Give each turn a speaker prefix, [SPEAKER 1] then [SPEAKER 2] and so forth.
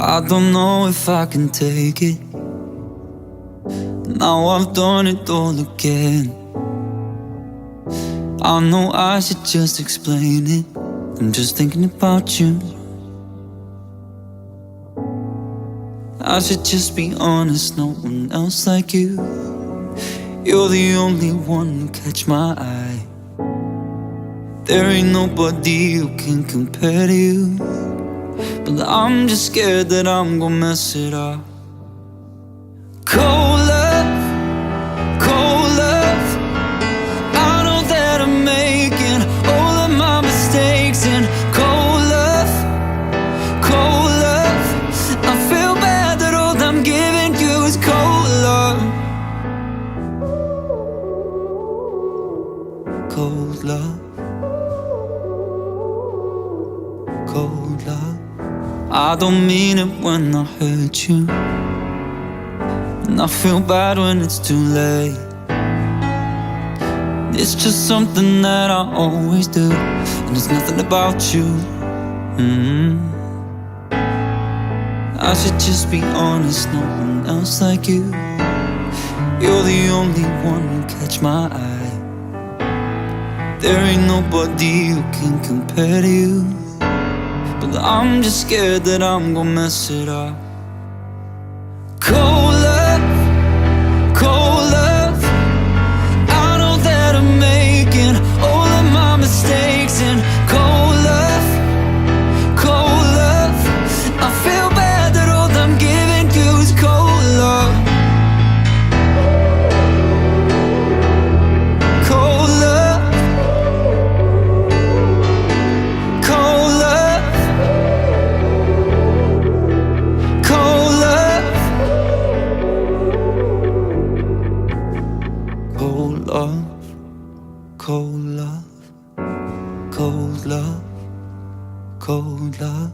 [SPEAKER 1] I don't know if I can take it. Now I've done it all again. I know I should just explain it. I'm just thinking about you. I should just be honest, no one else like you. You're the only one who catch my eye. There ain't nobody who can compare to you. But I'm just scared that I'm gonna mess it up. Cold love, cold love. I know that I'm making all of my mistakes. And cold love, cold love. I feel bad that all I'm giving you is cold love. Cold love, cold love. I don't mean it when I hurt you, and I feel bad when it's too late. It's just something that I always do, and it's nothing about you. I should just be honest, no one else like you. You're the only one who catch my eye. There ain't nobody who can compare to you. But I'm just scared that I'm gonna mess it up. Cold love, cold love. I know that I'm making all of my mistakes. And cold love, cold love. I feel bad that all I'm giving you is cold love. Cold love, cold love. Cold love, cold love, cold love, cold love.